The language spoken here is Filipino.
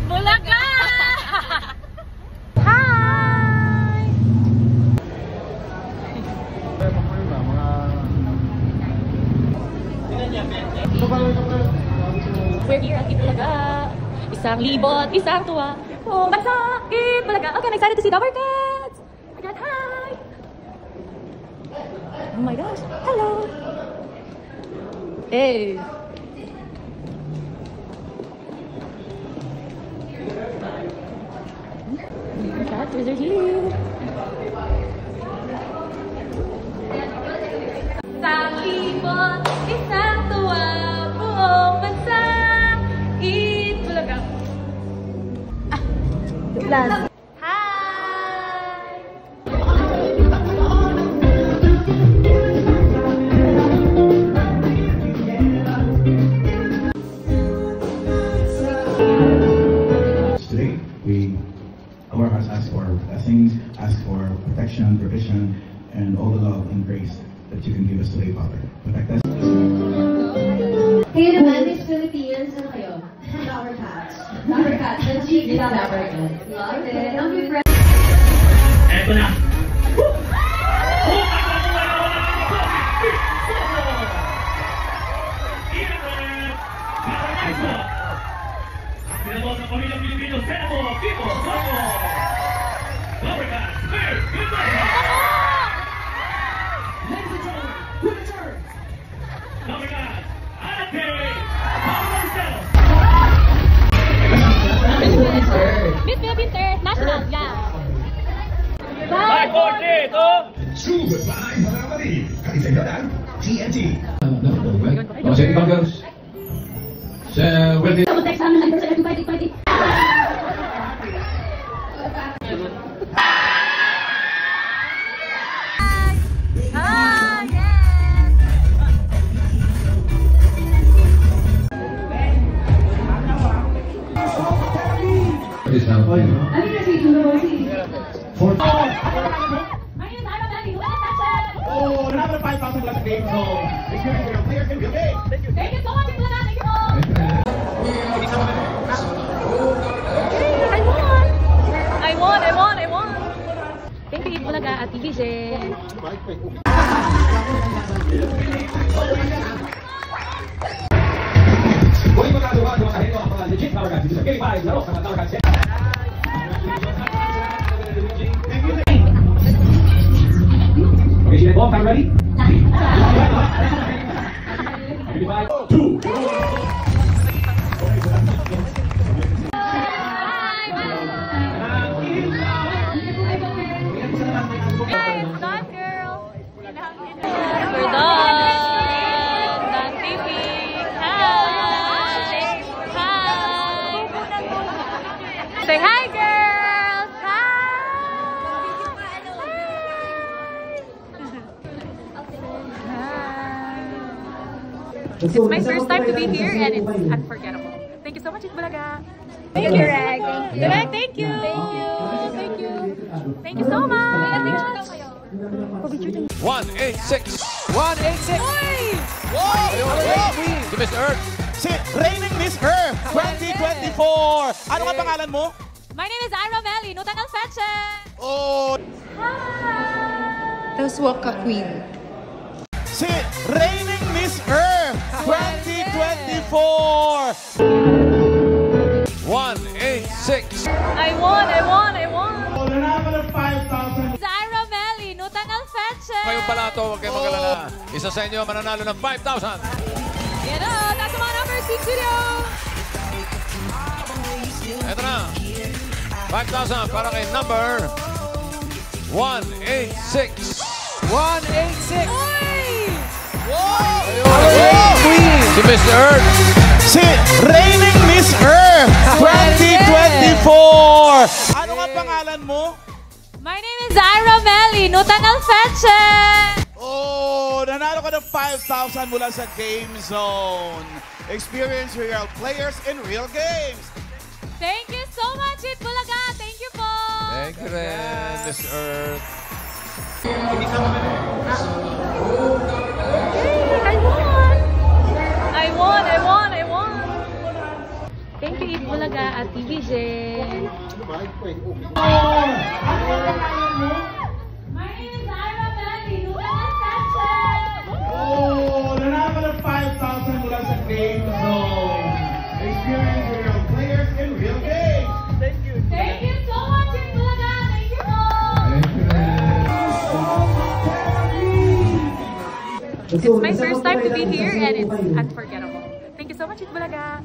Bulaga! Hi! We're here at Itbulaga. Isang libot, isang tuwa. Oh, bansa, Itbulaga. Okay, I'm excited to see the Cats. Again, hi! Oh my gosh, hello! Hey! Characters are here! Isang libot, isang tuwa, buong bansa, Itbulaga. Last. Our hearts ask for blessings, ask for protection, provision, and all the love and grace that you can give us today, Father. Protect us. Kayo naman, Miss Philippines, ano kayo? Flower Cats. Flower Cats. The cheap Flower Cats. Love it. Don't be friends. Eto na! Pinabot ng Pamilyang Pilipino, Senator Kiko Soto! Flower Cats, clear! Goodbye! Ladies and gentlemen, with the turn! Flower Cats, Ate! Power Cell! Miss Philippines National, yeah! Bye, Cortito! Goodbye, Haramari! Kaligayanan, TNT! Mga sa ibang girls. Sa wedding. Text namin lang sa everybody. What is happening? Oh, another 5,000 plus game, so experience your players in real game. Thank you. Thank you so much, Itbulaga. Thank you po. I won. Thank you, Itbulaga at TVJ. Huwag magagawa ng mga kahito ang mga legit Flower Cats dito sa K5 laro sa Flower Cats. Okay, Sheila Bob, time ready? 2. Say hi, girls! Hi! It's my first time to be here and it's unforgettable. Thank you so much, Itbulaga. Thank you, Reg. Reg, thank you. Thank you so much. 186. 186! Si Miss Earth. Si Reigning Miss Earth 2024! Ano nga pangalan mo? My name is Ira Melly, Nutang Alfeche. Oh! Tapos walk ka, Queen. Si Reigning Miss Earth 2024! 186. I won. Oh, nanalo ng 5,000. It's Ira Melly, Nutang Alfeche. Kayong palato, huwag kayong magalala. Isa sa inyo mananalo ng 5,000. Yan o, that's mga numbers, Big Studio. Ito na. 5,000 para kay number 186. 186! Si Miss Earth. Si Reigning Miss Earth 2024! Ano nga pangalan mo? My name is Ira Melly, Nutang Alfeche. Oh, nanalo ka ng 5,000 mula sa Game Zone. Experience real players in real games. Thank you so much, Itbulaga. Thank you po. Thank you rin, Miss Earth. I won. Thank you, Itbulaga at TVJ. My name is Ira Bendy. Look at that section. Oh, nanalo ka ng 5,000 mula sa Game Zone. Experience real players in real games. Thank you so much, Team Bulaga. Thank you all. It's my first time to be here and it's unforgettable. Thank you so much, Itbulaga.